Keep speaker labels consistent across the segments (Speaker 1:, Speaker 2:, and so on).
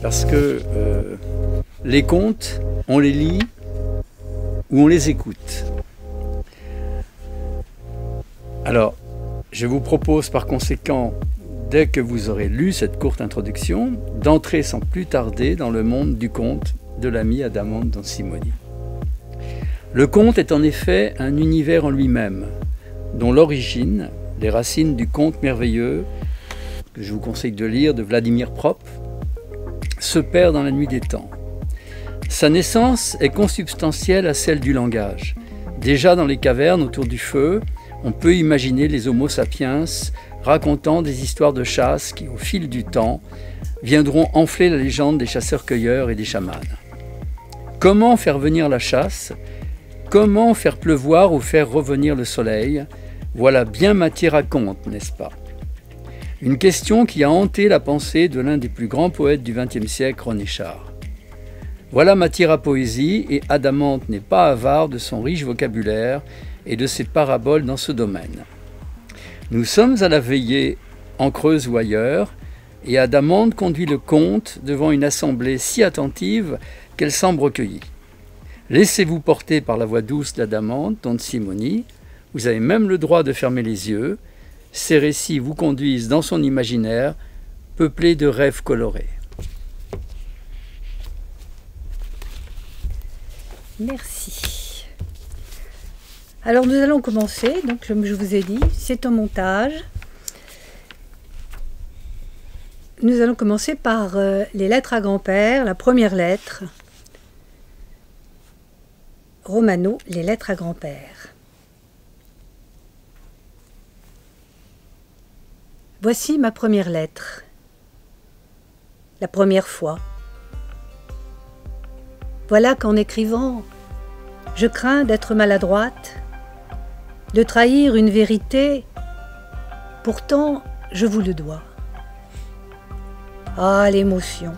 Speaker 1: parce que les contes, on les lit ou on les écoute. Alors, je vous propose par conséquent, dès que vous aurez lu cette courte introduction, d'entrer sans plus tarder dans le monde du conte de l'ami Adamante Don Simoni. Le conte est en effet un univers en lui-même, dont l'origine, les racines du conte merveilleux, que je vous conseille de lire, de Vladimir Propp, se perd dans la nuit des temps. Sa naissance est consubstantielle à celle du langage. Déjà dans les cavernes autour du feu, on peut imaginer les Homo sapiens racontant des histoires de chasse qui, au fil du temps, viendront enfler la légende des chasseurs-cueilleurs et des chamans. Comment faire venir la chasse? Comment faire pleuvoir ou faire revenir le soleil? Voilà bien matière à conte, n'est-ce pas? Une question qui a hanté la pensée de l'un des plus grands poètes du XXe siècle, René Char. Voilà matière à poésie, et Adamante n'est pas avare de son riche vocabulaire et de ses paraboles dans ce domaine. Nous sommes à la veillée en Creuse ou ailleurs, et Adamante conduit le conte devant une assemblée si attentive qu'elle semble recueillie. Laissez-vous porter par la voix douce d'Adamante Don Simoni, vous avez même le droit de fermer les yeux. Ces récits vous conduisent dans son imaginaire, peuplé de rêves colorés.
Speaker 2: Merci. Alors nous allons commencer, donc comme je vous ai dit, c'est un montage. Nous allons commencer par les lettres à grand-père, la première lettre. Romano, les lettres à grand-père. Voici ma première lettre. La première fois. Voilà qu'en écrivant, je crains d'être maladroite, de trahir une vérité, pourtant je vous le dois. Ah, l'émotion,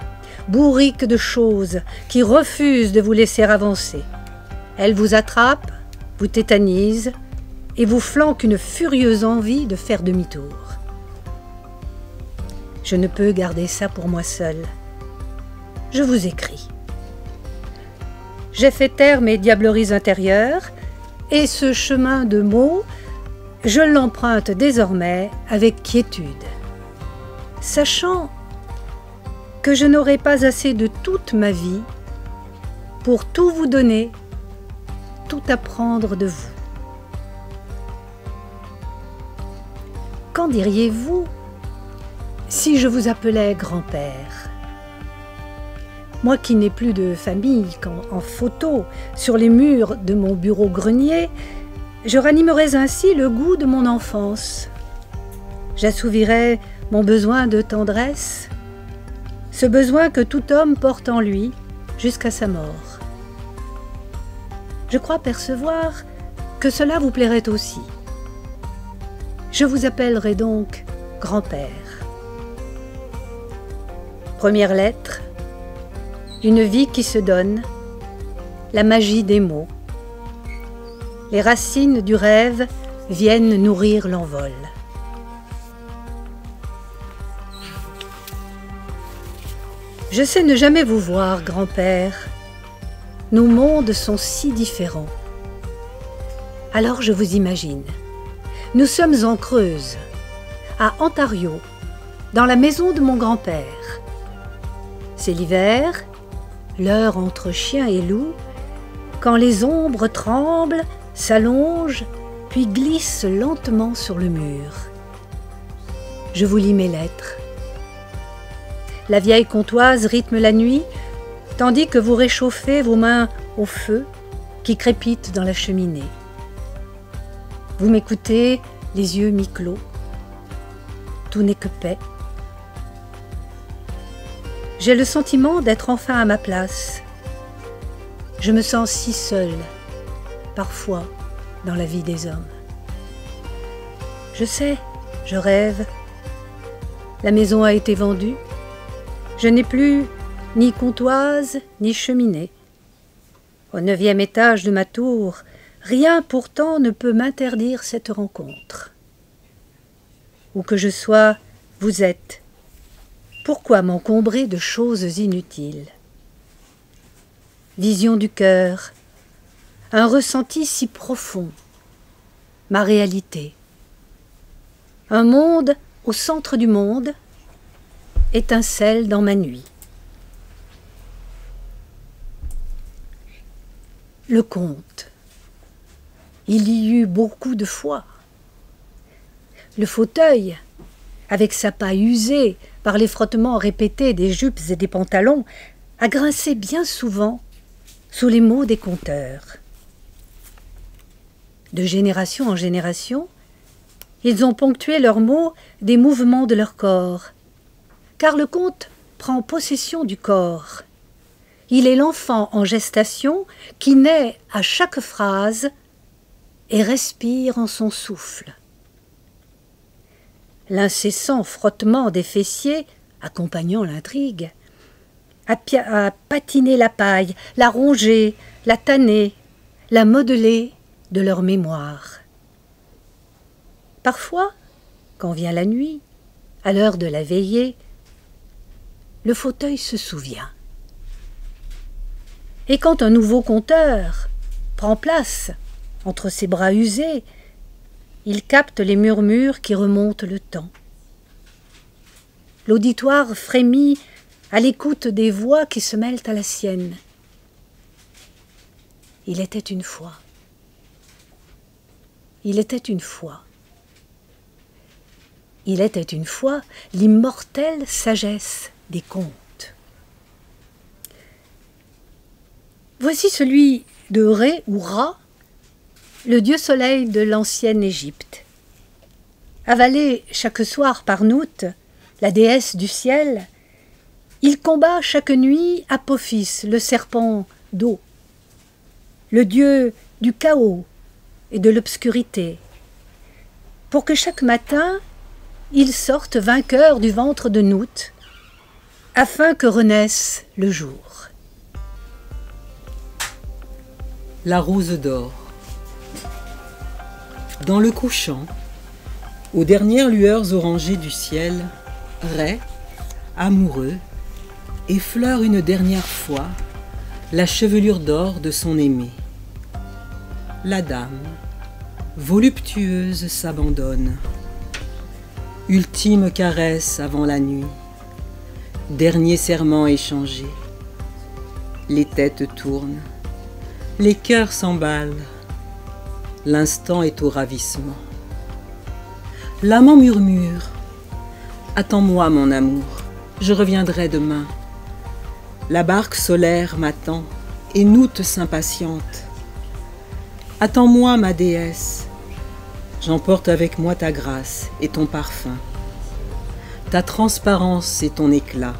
Speaker 2: bourrique de choses qui refusent de vous laisser avancer. Elle vous attrape, vous tétanise et vous flanque une furieuse envie de faire demi-tour. Je ne peux garder ça pour moi seule. Je vous écris. J'ai fait taire mes diableries intérieures et ce chemin de mots, je l'emprunte désormais avec quiétude, sachant que je n'aurai pas assez de toute ma vie pour tout vous donner, tout apprendre de vous. Qu'en diriez-vous si je vous appelais grand-père? Moi qui n'ai plus de famille qu'en photo sur les murs de mon bureau-grenier, je ranimerais ainsi le goût de mon enfance. J'assouvirais mon besoin de tendresse, ce besoin que tout homme porte en lui jusqu'à sa mort. Je crois percevoir que cela vous plairait aussi. Je vous appellerai donc grand-père. Première lettre, une vie qui se donne, la magie des mots. Les racines du rêve viennent nourrir l'envol. Je sais ne jamais vous voir, grand-père. Nos mondes sont si différents. Alors je vous imagine. Nous sommes en Creuse, à Ontario, dans la maison de mon grand-père. C'est l'hiver, l'heure entre chien et loup, quand les ombres tremblent, s'allongent, puis glissent lentement sur le mur. Je vous lis mes lettres. La vieille comptoise rythme la nuit, tandis que vous réchauffez vos mains au feu qui crépite dans la cheminée. Vous m'écoutez, les yeux mi-clos. Tout n'est que paix. J'ai le sentiment d'être enfin à ma place. Je me sens si seule, parfois, dans la vie des hommes. Je sais, je rêve. La maison a été vendue. Je n'ai plus ni comptoise, ni cheminée. Au 9e étage de ma tour, rien pourtant ne peut m'interdire cette rencontre. Où que je sois, vous êtes. Pourquoi m'encombrer de choses inutiles? Vision du cœur, un ressenti si profond, ma réalité. Un monde au centre du monde, étincelle dans ma nuit. Le conte. Il y eut beaucoup de fois. Le fauteuil, avec sa paille usée par les frottements répétés des jupes et des pantalons, a grincé bien souvent sous les mots des conteurs. De génération en génération, ils ont ponctué leurs mots des mouvements de leur corps, car le conte prend possession du corps. Il est l'enfant en gestation qui naît à chaque phrase et respire en son souffle. L'incessant frottement des fessiers, accompagnant l'intrigue, a patiné la paille, la rongé, la tanné, la modelé de leur mémoire. Parfois, quand vient la nuit, à l'heure de la veillée, le fauteuil se souvient. Et quand un nouveau conteur prend place entre ses bras usés, il capte les murmures qui remontent le temps. L'auditoire frémit à l'écoute des voix qui se mêlent à la sienne. Il était une fois. Il était une fois. Il était une fois l'immortelle sagesse des contes. Voici celui de Ré ou Ra, le dieu soleil de l'ancienne Égypte. Avalé chaque soir par Nout, la déesse du ciel, il combat chaque nuit Apophis, le serpent d'eau, le dieu du chaos et de l'obscurité, pour que chaque matin il sorte vainqueur du ventre de Nout, afin que renaisse le jour.
Speaker 3: La rose d'or. Dans le couchant, aux dernières lueurs orangées du ciel, Ré, amoureux, effleure une dernière fois la chevelure d'or de son aimé. La dame, voluptueuse, s'abandonne. Ultime caresse avant la nuit, dernier serment échangé. Les têtes tournent, les cœurs s'emballent, l'instant est au ravissement. L'amant murmure « Attends-moi, mon amour, je reviendrai demain. » La barque solaire m'attend et Nout s'impatiente. « Attends-moi, ma déesse, j'emporte avec moi ta grâce et ton parfum, ta transparence et ton éclat. »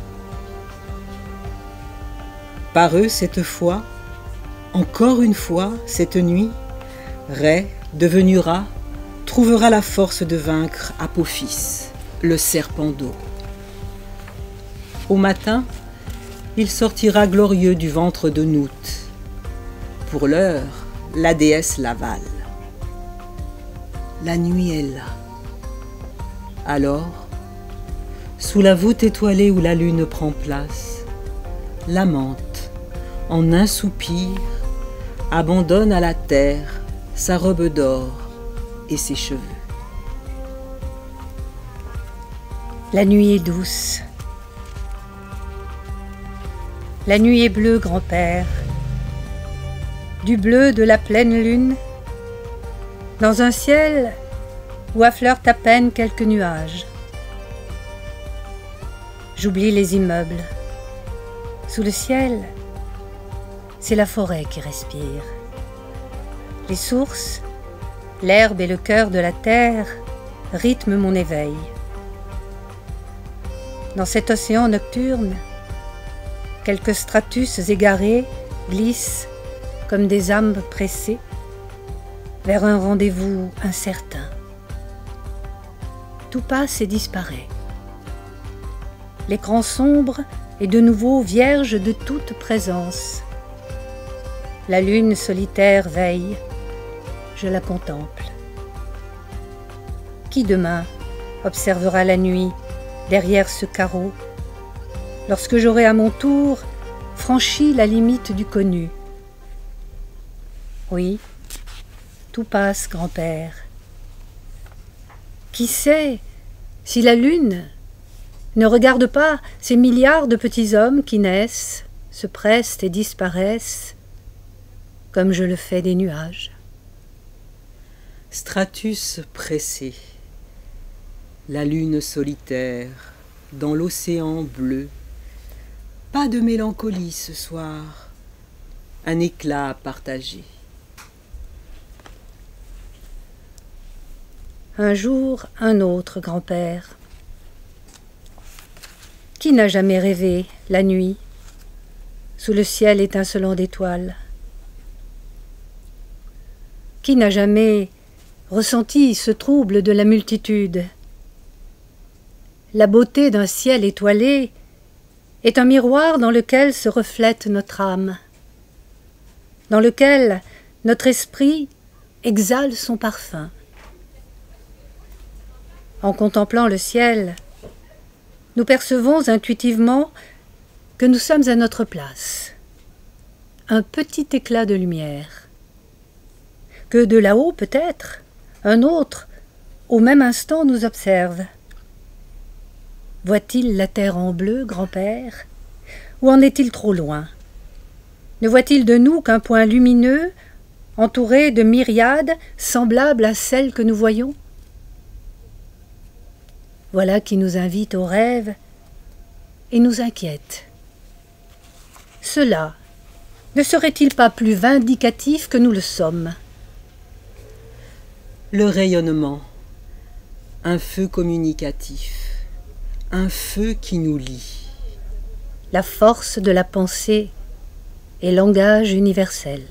Speaker 3: Par eux, cette fois, encore une fois, cette nuit, Ré, devenu rat, trouvera la force de vaincre Apophis, le serpent d'eau. Au matin, il sortira glorieux du ventre de Nout. Pour l'heure, la déesse l'avale. La nuit est là. Alors, sous la voûte étoilée où la lune prend place, l'amante, en un soupir, abandonne à la terre sa robe d'or et ses cheveux.
Speaker 2: La nuit est douce. La nuit est bleue, grand-père. Du bleu de la pleine lune, dans un ciel où affleurent à peine quelques nuages. J'oublie les immeubles. Sous le ciel, c'est la forêt qui respire. Les sources, l'herbe et le cœur de la terre rythment mon éveil. Dans cet océan nocturne, quelques stratus égarés glissent comme des âmes pressées vers un rendez-vous incertain. Tout passe et disparaît. L'écran sombre est de nouveau vierge de toute présence. La lune solitaire veille, je la contemple. Qui demain observera la nuit derrière ce carreau lorsque j'aurai à mon tour franchi la limite du connu. Oui, tout passe, grand-père. Qui sait si la lune ne regarde pas ces milliards de petits hommes qui naissent, se pressent et disparaissent, comme je le fais des nuages.
Speaker 3: Stratus pressé, la lune solitaire, dans l'océan bleu, pas de mélancolie ce soir, un éclat à partager.
Speaker 2: Un jour, un autre, grand-père. Qui n'a jamais rêvé, la nuit, sous le ciel étincelant d'étoiles? Qui n'a jamais ressenti ce trouble de la multitude? La beauté d'un ciel étoilé est un miroir dans lequel se reflète notre âme, dans lequel notre esprit exhale son parfum. En contemplant le ciel, nous percevons intuitivement que nous sommes à notre place, un petit éclat de lumière, que de là-haut peut-être, un autre, au même instant, nous observe. Voit-il la terre en bleu, grand-père, ou en est-il trop loin? Ne voit-il de nous qu'un point lumineux, entouré de myriades semblables à celles que nous voyons? Voilà qui nous invite au rêve et nous inquiète. Cela ne serait-il pas plus vindicatif que nous le sommes?
Speaker 3: Le rayonnement, un feu communicatif, un feu qui nous lie.
Speaker 2: La force de la pensée et langage universel.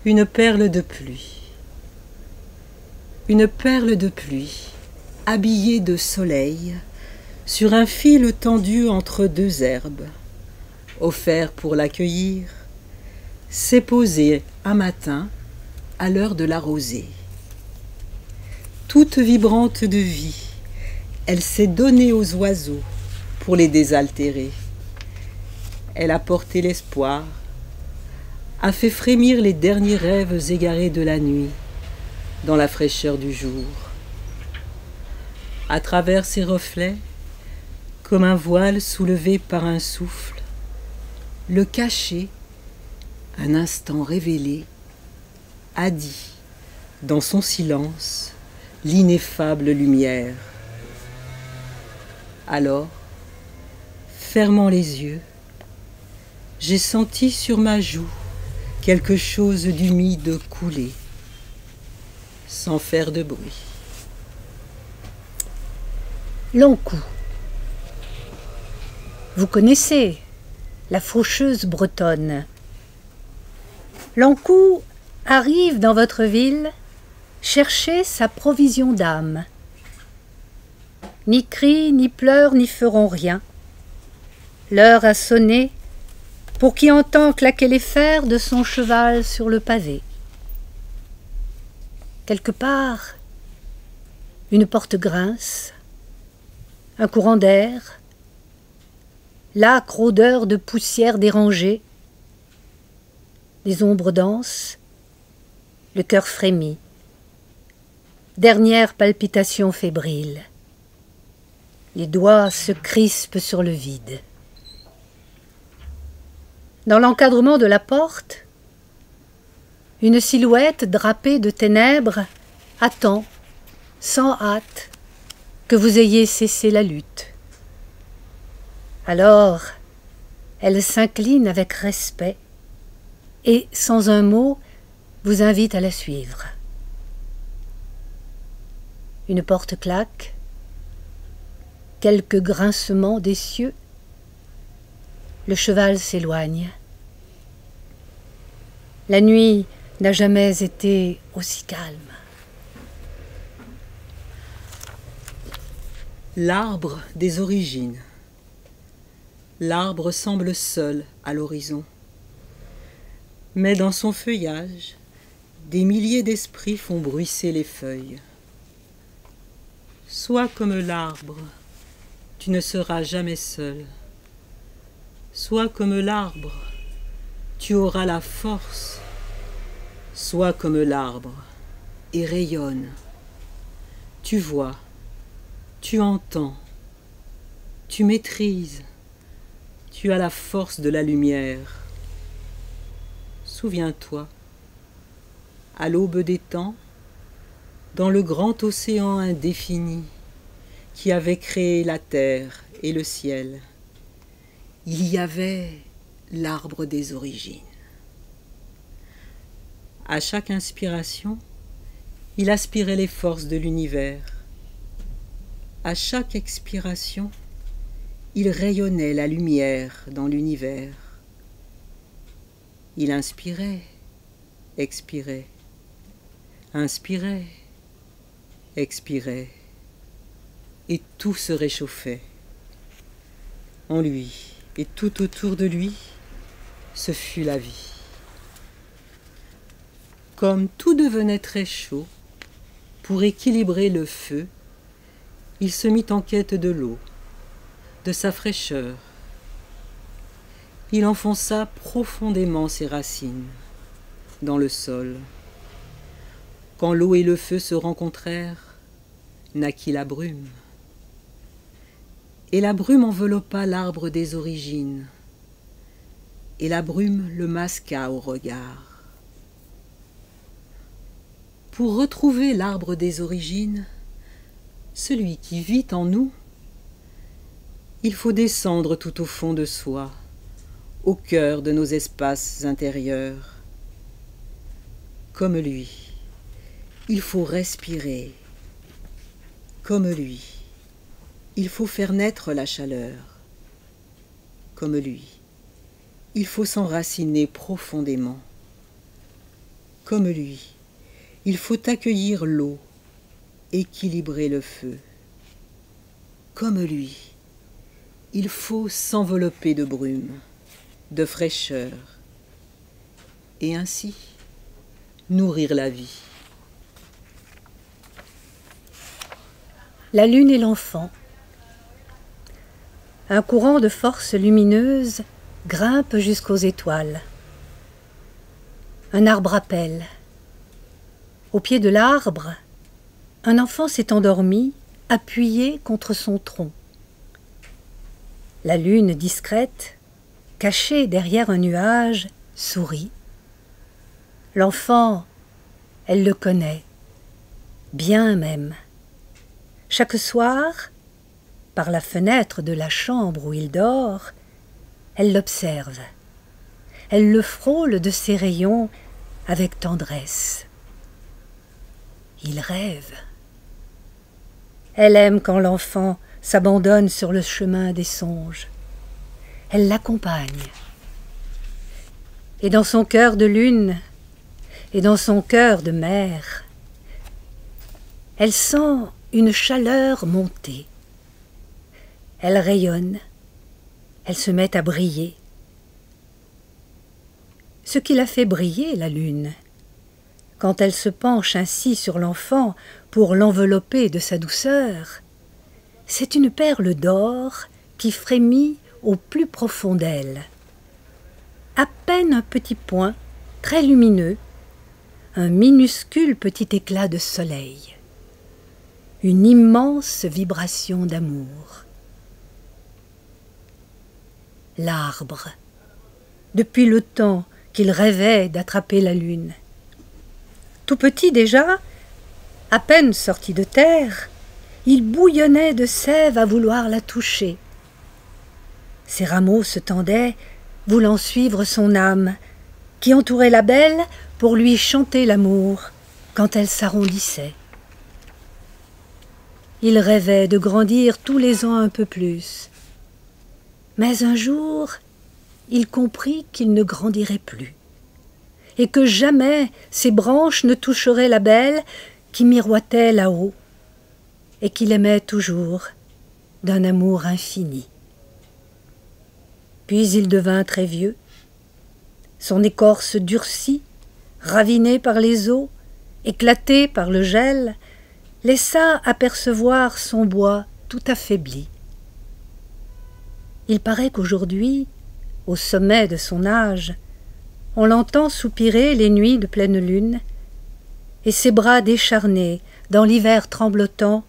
Speaker 3: Une perle de pluie. Une perle de pluie, habillée de soleil, sur un fil tendu entre deux herbes, offert pour l'accueillir, s'est posée un matin à l'heure de la rosée. Toute vibrante de vie, elle s'est donnée aux oiseaux pour les désaltérer. Elle a porté l'espoir, a fait frémir les derniers rêves égarés de la nuit, dans la fraîcheur du jour. À travers ses reflets, comme un voile soulevé par un souffle, le cachet, un instant révélé, a dit, dans son silence, l'ineffable lumière. Alors, fermant les yeux, j'ai senti sur ma joue quelque chose d'humide couler, sans faire de bruit.
Speaker 2: L'Ankou. Vous connaissez la faucheuse bretonne. L'Ankou arrive dans votre ville chercher sa provision d'âme. Ni cris, ni pleurs n'y feront rien. L'heure a sonné pour qui entend claquer les fers de son cheval sur le pavé. Quelque part, une porte grince, un courant d'air, l'âcre odeur de poussière dérangée, les ombres dansent, le cœur frémit, dernière palpitation fébrile, les doigts se crispent sur le vide. Dans l'encadrement de la porte, une silhouette drapée de ténèbres attend, sans hâte, que vous ayez cessé la lutte. Alors, elle s'incline avec respect et, sans un mot, vous invite à la suivre. Une porte claque, quelques grincements des cieux, le cheval s'éloigne. La nuit n'a jamais été aussi calme.
Speaker 3: L'arbre des origines. L'arbre semble seul à l'horizon. Mais dans son feuillage, des milliers d'esprits font bruisser les feuilles. Sois comme l'arbre, tu ne seras jamais seul. Sois comme l'arbre, tu auras la force. Sois comme l'arbre et rayonne. Tu vois, tu entends, tu maîtrises, tu as la force de la lumière. Souviens-toi, à l'aube des temps, dans le grand océan indéfini qui avait créé la terre et le ciel, il y avait l'arbre des origines. À chaque inspiration, il aspirait les forces de l'univers. À chaque expiration, il rayonnait la lumière dans l'univers. Il inspirait, expirait, inspirait, expirait, et tout se réchauffait. En lui et tout autour de lui, ce fut la vie. Comme tout devenait très chaud, pour équilibrer le feu, il se mit en quête de l'eau, de sa fraîcheur. Il enfonça profondément ses racines dans le sol. Quand l'eau et le feu se rencontrèrent, naquit la brume. Et la brume enveloppa l'arbre des origines, et la brume le masqua au regard. Pour retrouver l'arbre des origines, celui qui vit en nous, il faut descendre tout au fond de soi, au cœur de nos espaces intérieurs. Comme lui, il faut respirer. Comme lui, il faut faire naître la chaleur. Comme lui, il faut s'enraciner profondément. Comme lui, il faut accueillir l'eau, équilibrer le feu. Comme lui, il faut s'envelopper de brume, de fraîcheur, et ainsi nourrir la vie.
Speaker 2: La lune et l'enfant. Un courant de force lumineuse grimpe jusqu'aux étoiles. Un arbre appelle. Au pied de l'arbre, un enfant s'est endormi, appuyé contre son tronc. La lune discrète, cachée derrière un nuage, sourit. L'enfant, elle le connaît, bien même. Chaque soir, par la fenêtre de la chambre où il dort, elle l'observe. Elle le frôle de ses rayons avec tendresse. Il rêve. Elle aime quand l'enfant s'abandonne sur le chemin des songes. Elle l'accompagne. Et dans son cœur de lune, et dans son cœur de mer, elle sent une chaleur monter. Elle rayonne, elle se met à briller. Ce qui la fait briller, la lune, quand elle se penche ainsi sur l'enfant pour l'envelopper de sa douceur, c'est une perle d'or qui frémit au plus profond d'elle. À peine un petit point, très lumineux, un minuscule petit éclat de soleil, une immense vibration d'amour. L'arbre, depuis le temps qu'il rêvait d'attraper la lune. Tout petit déjà, à peine sorti de terre, il bouillonnait de sève à vouloir la toucher. Ses rameaux se tendaient, voulant suivre son âme, qui entourait la belle pour lui chanter l'amour quand elle s'arrondissait. Il rêvait de grandir tous les ans un peu plus. Mais un jour, il comprit qu'il ne grandirait plus, et que jamais ses branches ne toucheraient la belle qui miroitait là-haut, et qu'il aimait toujours d'un amour infini. Puis il devint très vieux, son écorce durcie, ravinée par les eaux, éclatée par le gel, laissa apercevoir son bois tout affaibli. Il paraît qu'aujourd'hui, au sommet de son âge, on l'entend soupirer les nuits de pleine lune, et ses bras décharnés, dans l'hiver tremblotant,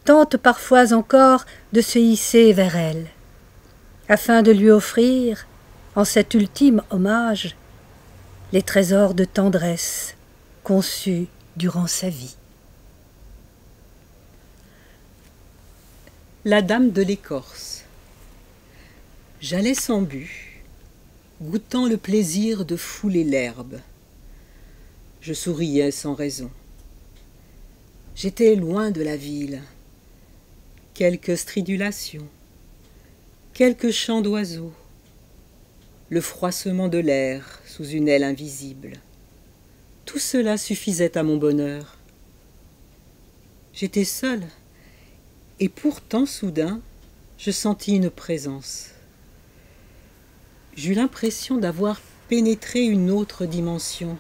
Speaker 2: tentent parfois encore de se hisser vers elle, afin de lui offrir, en cet ultime hommage, les trésors de tendresse conçus durant sa vie.
Speaker 3: La dame de l'écorce. J'allais sans but, goûtant le plaisir de fouler l'herbe. Je souriais sans raison. J'étais loin de la ville. Quelques stridulations, quelques chants d'oiseaux, le froissement de l'air sous une aile invisible. Tout cela suffisait à mon bonheur. J'étais seule, et pourtant soudain, je sentis une présence. J'eus l'impression d'avoir pénétré une autre dimension,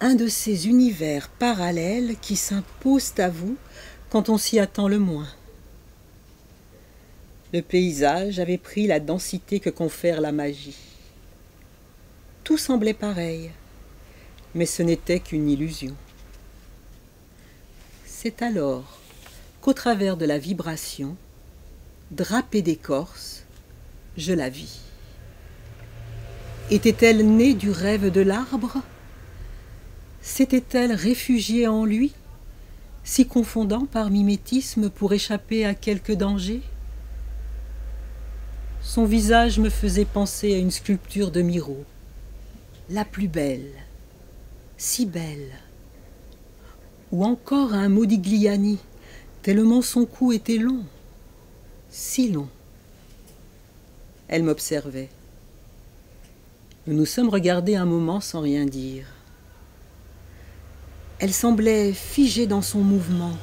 Speaker 3: un de ces univers parallèles qui s'imposent à vous quand on s'y attend le moins. Le paysage avait pris la densité que confère la magie. Tout semblait pareil, mais ce n'était qu'une illusion. C'est alors qu'au travers de la vibration, drapée d'écorce, je la vis. Était-elle née du rêve de l'arbre? S'était-elle réfugiée en lui, s'y confondant par mimétisme pour échapper à quelque danger? Son visage me faisait penser à une sculpture de Miro, la plus belle, si belle, ou encore à un Modigliani, tellement son cou était long, si long. Elle m'observait. Nous nous sommes regardés un moment sans rien dire. Elle semblait figée dans son mouvement,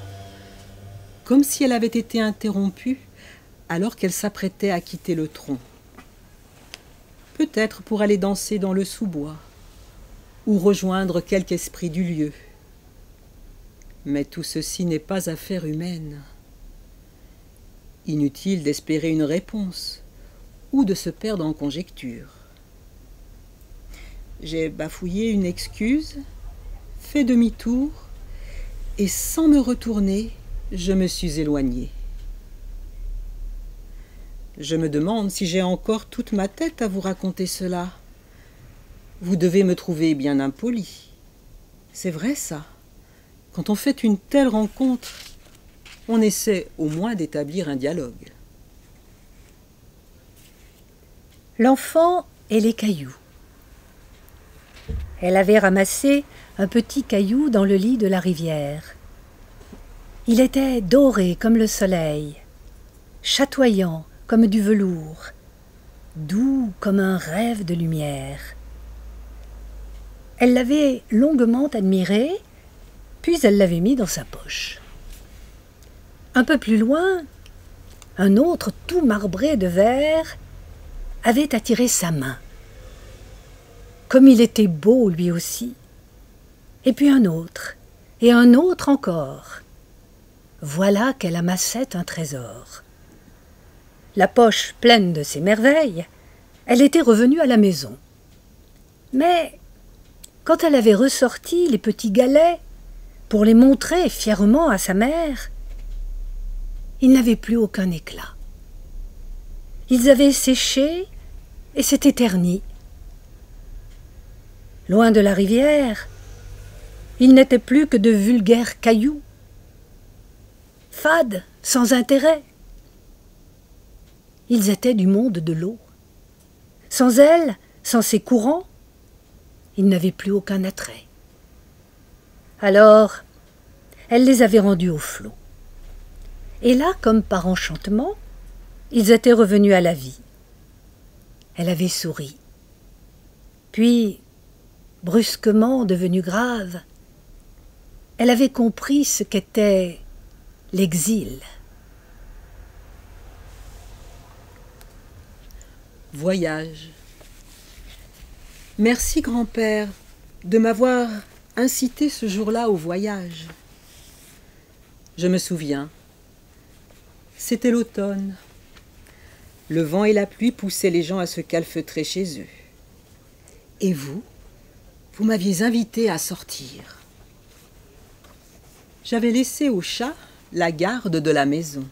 Speaker 3: comme si elle avait été interrompue alors qu'elle s'apprêtait à quitter le tronc. Peut-être pour aller danser dans le sous-bois, ou rejoindre quelque esprit du lieu. Mais tout ceci n'est pas affaire humaine. Inutile d'espérer une réponse, ou de se perdre en conjectures. J'ai bafouillé une excuse, fait demi-tour, et sans me retourner, je me suis éloignée. Je me demande si j'ai encore toute ma tête à vous raconter cela. Vous devez me trouver bien impoli. C'est vrai ça. Quand on fait une telle rencontre, on essaie au moins d'établir un dialogue.
Speaker 2: L'enfant et les cailloux. Elle avait ramassé un petit caillou dans le lit de la rivière. Il était doré comme le soleil, chatoyant comme du velours, doux comme un rêve de lumière. Elle l'avait longuement admiré, puis elle l'avait mis dans sa poche. Un peu plus loin, un autre tout marbré de verre avait attiré sa main. Comme il était beau lui aussi. Et puis un autre, et un autre encore. Voilà qu'elle amassait un trésor. La poche pleine de ces merveilles, elle était revenue à la maison. Mais quand elle avait ressorti les petits galets pour les montrer fièrement à sa mère, ils n'avaient plus aucun éclat. Ils avaient séché et s'étaient ternis. Loin de la rivière, ils n'étaient plus que de vulgaires cailloux, fades, sans intérêt. Ils étaient du monde de l'eau. Sans elle, sans ses courants, ils n'avaient plus aucun attrait. Alors, elle les avait rendus au flot. Et là, comme par enchantement, ils étaient revenus à la vie. Elle avait souri. Puis, brusquement devenue grave, elle avait compris ce qu'était l'exil.
Speaker 3: Voyage. Merci, grand-père, de m'avoir incité ce jour-là au voyage. Je me souviens. C'était l'automne. Le vent et la pluie poussaient les gens à se calfeutrer chez eux. Et vous m'aviez invité à sortir. J'avais laissé aux chats la garde de la maison.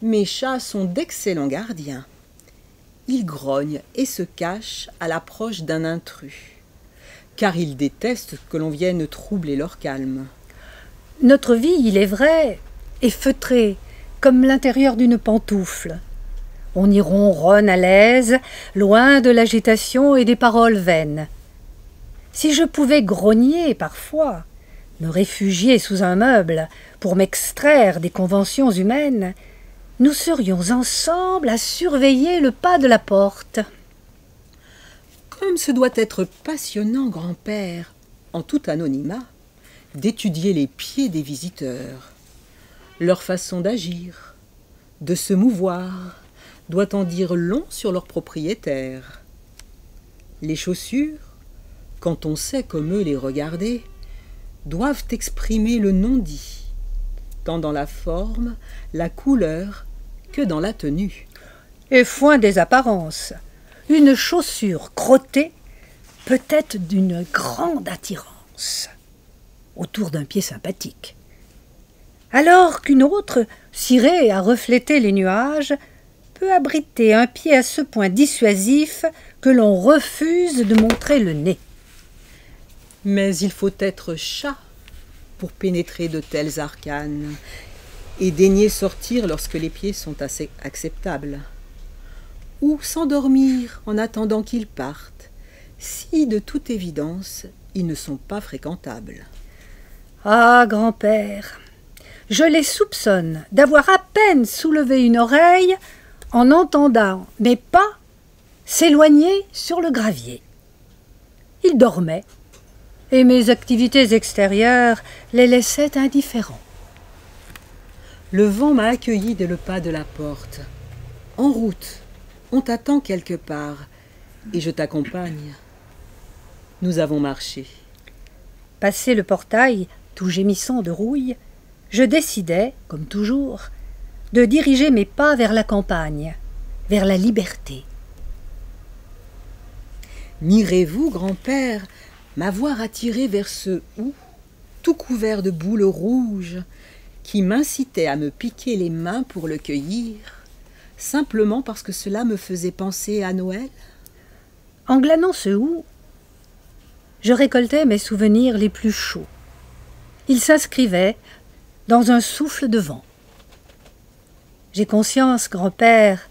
Speaker 3: Mes chats sont d'excellents gardiens. Ils grognent et se cachent à l'approche d'un intrus, car ils détestent que l'on vienne troubler leur calme.
Speaker 2: Notre vie, il est vrai, est feutrée, comme l'intérieur d'une pantoufle. On y ronronne à l'aise, loin de l'agitation et des paroles vaines. Si je pouvais grogner parfois, me réfugier sous un meuble pour m'extraire des conventions humaines, nous serions ensemble à surveiller le pas de la porte.
Speaker 3: Comme ce doit être passionnant, grand-père, en tout anonymat, d'étudier les pieds des visiteurs. Leur façon d'agir, de se mouvoir, doit en dire long sur leur propriétaire. Les chaussures, quand on sait comme eux les regarder, doivent exprimer le non-dit, tant dans la forme, la couleur, que dans la tenue.
Speaker 2: Et foin des apparences. Une chaussure crottée peut être d'une grande attirance autour d'un pied sympathique, alors qu'une autre, cirée à refléter les nuages, peut abriter un pied à ce point dissuasif que l'on refuse de montrer le nez.
Speaker 3: Mais il faut être chat pour pénétrer de tels arcanes et daigner sortir lorsque les pieds sont assez acceptables, ou s'endormir en attendant qu'ils partent, si de toute évidence ils ne sont pas fréquentables.
Speaker 2: Ah, grand-père, je les soupçonne d'avoir à peine soulevé une oreille en entendant mes pas s'éloigner sur le gravier. Ils dormaient, et mes activités extérieures les laissaient indifférents.
Speaker 3: Le vent m'a accueilli dès le pas de la porte. En route, on t'attend quelque part, et je t'accompagne. Nous avons marché.
Speaker 2: Passé le portail, tout gémissant de rouille, je décidai, comme toujours, de diriger mes pas vers la campagne, vers la liberté.
Speaker 3: N'irez-vous, grand-père, m'avoir attiré vers ce hou, tout couvert de boules rouges, qui m'incitait à me piquer les mains pour le cueillir, simplement parce que cela me faisait penser à Noël?
Speaker 2: En glanant ce hou, je récoltais mes souvenirs les plus chauds. Ils s'inscrivaient dans un souffle de vent. J'ai conscience, grand-père,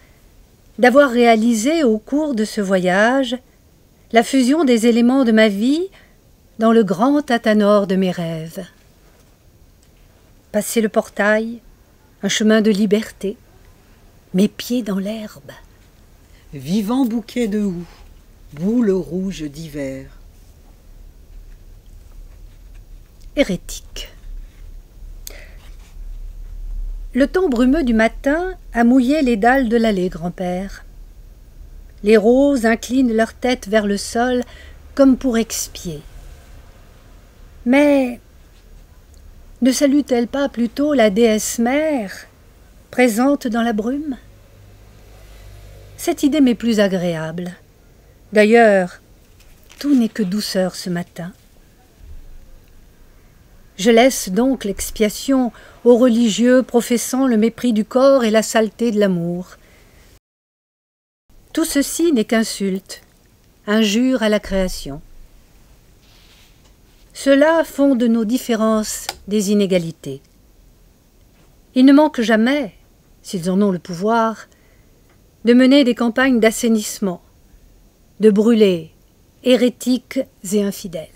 Speaker 2: d'avoir réalisé au cours de ce voyage la fusion des éléments de ma vie dans le grand Tathanor de mes rêves. Passer le portail, un chemin de liberté, mes pieds dans l'herbe.
Speaker 3: Vivant bouquet de houx, boules rouges d'hiver.
Speaker 2: Hérétique. Le temps brumeux du matin a mouillé les dalles de l'allée, grand-père. Les roses inclinent leur tête vers le sol comme pour expier. Mais ne salue-t-elle pas plutôt la déesse mère, présente dans la brume? Cette idée m'est plus agréable. D'ailleurs, tout n'est que douceur ce matin. Je laisse donc l'expiation aux religieux professant le mépris du corps et la saleté de l'amour. Tout ceci n'est qu'insulte, injure à la création. Cela font de nos différences des inégalités. Ils ne manquent jamais, s'ils en ont le pouvoir, de mener des campagnes d'assainissement, de brûler hérétiques et infidèles.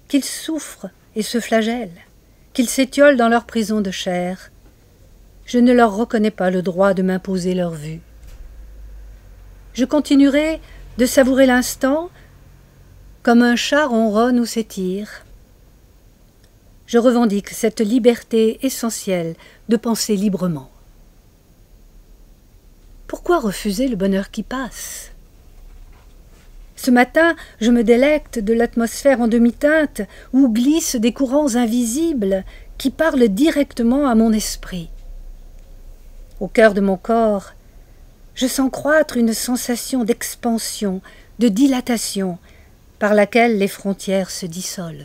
Speaker 2: Qu'ils souffrent et se flagellent, qu'ils s'étiolent dans leur prison de chair, je ne leur reconnais pas le droit de m'imposer leur vue. Je continuerai de savourer l'instant comme un chat ronronne ou s'étire. Je revendique cette liberté essentielle de penser librement. Pourquoi refuser le bonheur qui passe? Ce matin, je me délecte de l'atmosphère en demi-teinte où glissent des courants invisibles qui parlent directement à mon esprit. Au cœur de mon corps, je sens croître une sensation d'expansion, de dilatation, par laquelle les frontières se dissolvent.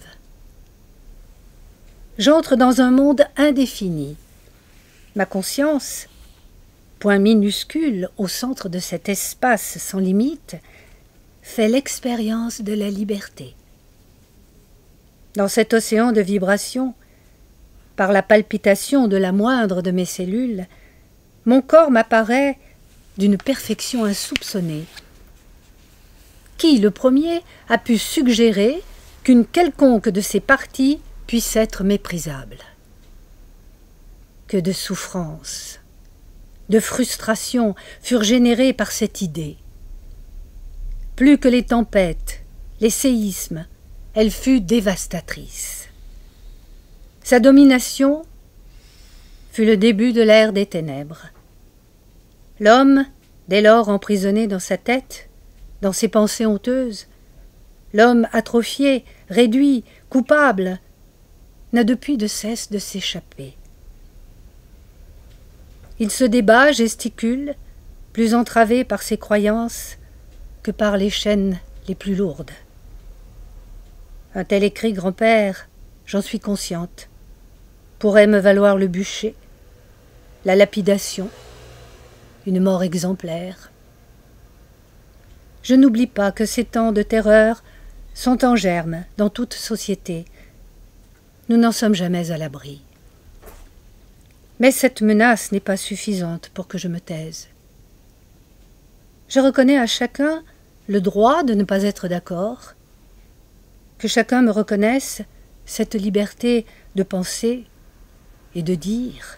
Speaker 2: J'entre dans un monde indéfini. Ma conscience, point minuscule au centre de cet espace sans limite, fait l'expérience de la liberté. Dans cet océan de vibrations, par la palpitation de la moindre de mes cellules, mon corps m'apparaît d'une perfection insoupçonnée. Qui, le premier, a pu suggérer qu'une quelconque de ses parties puisse être méprisable? Que de souffrances, de frustrations furent générées par cette idée. Plus que les tempêtes, les séismes, elle fut dévastatrice. Sa domination fut le début de l'ère des ténèbres. L'homme, dès lors emprisonné dans sa tête, dans ses pensées honteuses, l'homme atrophié, réduit, coupable, n'a depuis de cesse de s'échapper. Il se débat, gesticule, plus entravé par ses croyances que par les chaînes les plus lourdes. Un tel écrit, grand-père, j'en suis consciente, pourrait me valoir le bûcher, la lapidation, une mort exemplaire. Je n'oublie pas que ces temps de terreur sont en germe dans toute société. Nous n'en sommes jamais à l'abri. Mais cette menace n'est pas suffisante pour que je me taise. Je reconnais à chacun le droit de ne pas être d'accord, que chacun me reconnaisse cette liberté de penser et de dire.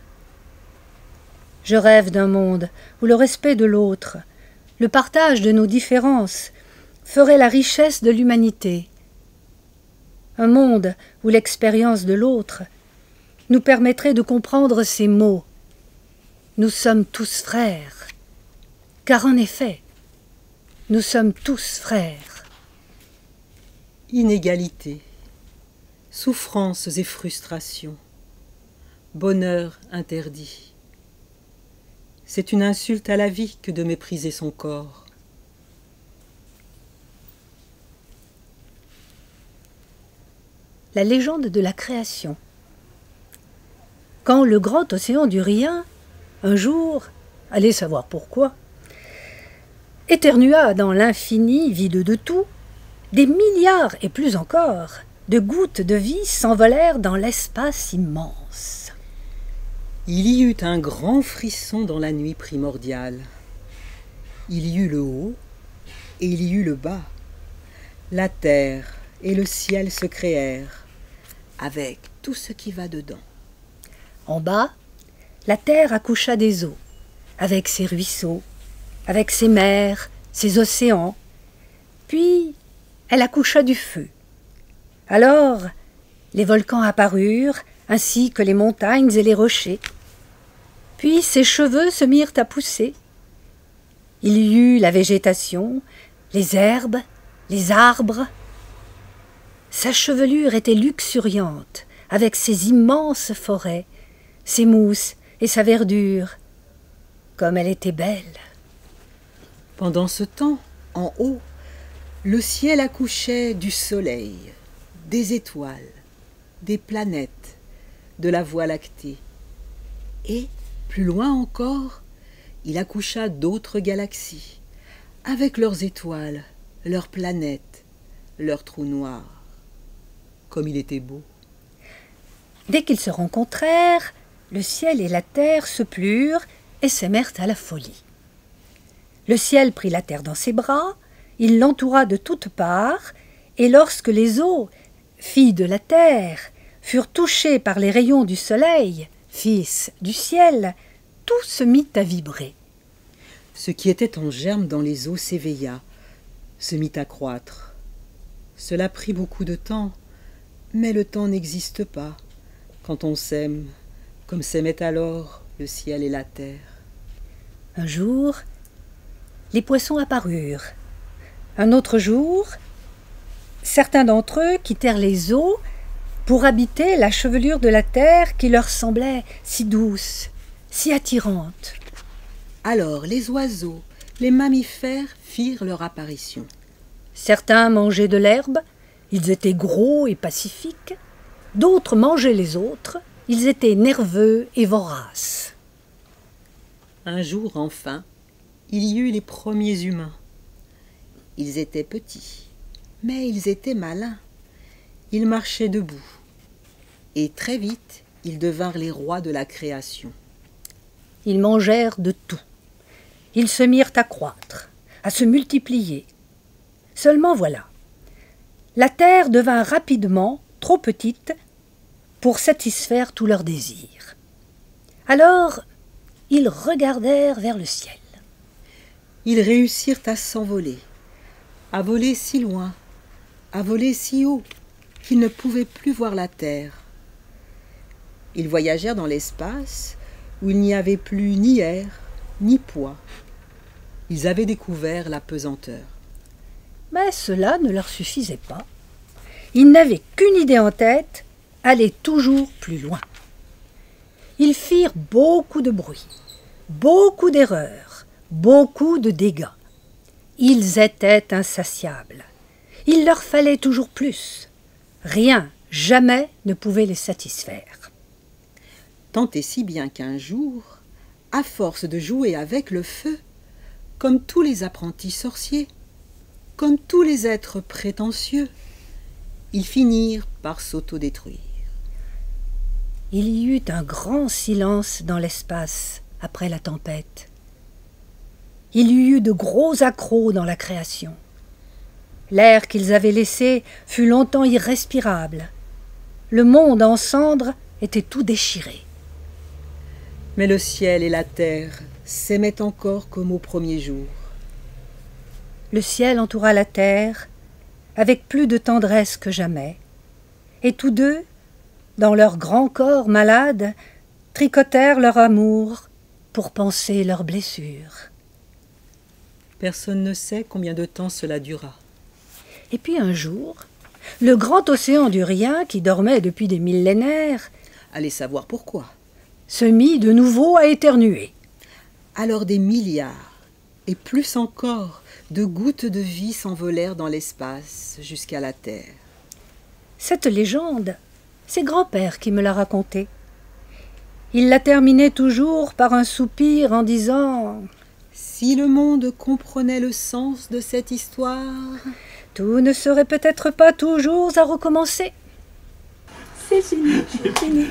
Speaker 2: Je rêve d'un monde où le respect de l'autre, le partage de nos différences, ferait la richesse de l'humanité. Un monde où l'expérience de l'autre nous permettrait de comprendre ces mots. Nous sommes tous frères. Car en effet, nous sommes tous frères.
Speaker 3: Inégalité, souffrances et frustrations, bonheur interdit. C'est une insulte à la vie que de mépriser son corps.
Speaker 2: La légende de la création. Quand le grand océan du rien, un jour, allez savoir pourquoi, éternua dans l'infini vide de tout, des milliards et plus encore de gouttes de vie s'envolèrent dans l'espace immense.
Speaker 3: Il y eut un grand frisson dans la nuit primordiale. Il y eut le haut et il y eut le bas. La terre et le ciel se créèrent, avec tout ce qui va dedans.
Speaker 2: En bas, la terre accoucha des eaux, avec ses ruisseaux, avec ses mers, ses océans. Puis, elle accoucha du feu. Alors, les volcans apparurent, ainsi que les montagnes et les rochers. Puis ses cheveux se mirent à pousser. Il y eut la végétation, les herbes, les arbres. Sa chevelure était luxuriante, avec ses immenses forêts, ses mousses et sa verdure. Comme elle était belle.
Speaker 3: Pendant ce temps, en haut, le ciel accouchait du soleil, des étoiles, des planètes, de la Voie lactée. Et, plus loin encore, il accoucha d'autres galaxies, avec leurs étoiles, leurs planètes, leurs trous noirs. Comme il était beau.
Speaker 2: Dès qu'ils se rencontrèrent, le ciel et la terre se plurent et s'aimèrent à la folie. Le ciel prit la terre dans ses bras, il l'entoura de toutes parts, et lorsque les eaux, filles de la terre, furent touchées par les rayons du soleil, fils du ciel, tout se mit à vibrer.
Speaker 3: Ce qui était en germe dans les eaux s'éveilla, se mit à croître. Cela prit beaucoup de temps, mais le temps n'existe pas quand on s'aime, comme s'aimaient alors le ciel et la terre.
Speaker 2: Un jour, les poissons apparurent. Un autre jour, certains d'entre eux quittèrent les eaux pour habiter la chevelure de la terre qui leur semblait si douce, si attirante.
Speaker 3: Alors les oiseaux, les mammifères firent leur apparition.
Speaker 2: Certains mangeaient de l'herbe, ils étaient gros et pacifiques. D'autres mangeaient les autres, ils étaient nerveux et voraces.
Speaker 3: Un jour, enfin, il y eut les premiers humains. Ils étaient petits, mais ils étaient malins. Ils marchaient debout. Et très vite, ils devinrent les rois de la création.
Speaker 2: Ils mangèrent de tout. Ils se mirent à croître, à se multiplier. Seulement voilà, la terre devint rapidement trop petite pour satisfaire tous leurs désirs. Alors, ils regardèrent vers le ciel.
Speaker 3: Ils réussirent à s'envoler, à voler si loin, à voler si haut qu'ils ne pouvaient plus voir la terre. Ils voyagèrent dans l'espace où il n'y avait plus ni air, ni poids. Ils avaient découvert la pesanteur.
Speaker 2: Mais cela ne leur suffisait pas. Ils n'avaient qu'une idée en tête, aller toujours plus loin. Ils firent beaucoup de bruit, beaucoup d'erreurs, beaucoup de dégâts. Ils étaient insatiables. Il leur fallait toujours plus. Rien, jamais ne pouvait les satisfaire.
Speaker 3: Tant et si bien qu'un jour, à force de jouer avec le feu, comme tous les apprentis sorciers, comme tous les êtres prétentieux, ils finirent par s'autodétruire.
Speaker 2: Il y eut un grand silence dans l'espace après la tempête. Il y eut de gros accrocs dans la création. L'air qu'ils avaient laissé fut longtemps irrespirable. Le monde en cendres était tout déchiré.
Speaker 3: Mais le ciel et la terre s'aimaient encore comme au premier jour.
Speaker 2: Le ciel entoura la terre avec plus de tendresse que jamais, et tous deux, dans leur grand corps malade, tricotèrent leur amour pour panser leurs blessures.
Speaker 3: Personne ne sait combien de temps cela dura.
Speaker 2: Et puis un jour, le grand océan du rien, qui dormait depuis des millénaires,
Speaker 3: Allez savoir pourquoi.
Speaker 2: se mit de nouveau à éternuer.
Speaker 3: Alors des milliards, et plus encore, de gouttes de vie s'envolèrent dans l'espace jusqu'à la terre.
Speaker 2: Cette légende, c'est grand-père qui me l'a racontée. Il la terminait toujours par un soupir en disant «
Speaker 3: Si le monde comprenait le sens de cette histoire... »
Speaker 2: Tout ne serait peut-être pas toujours à recommencer. C'est fini, c'est fini.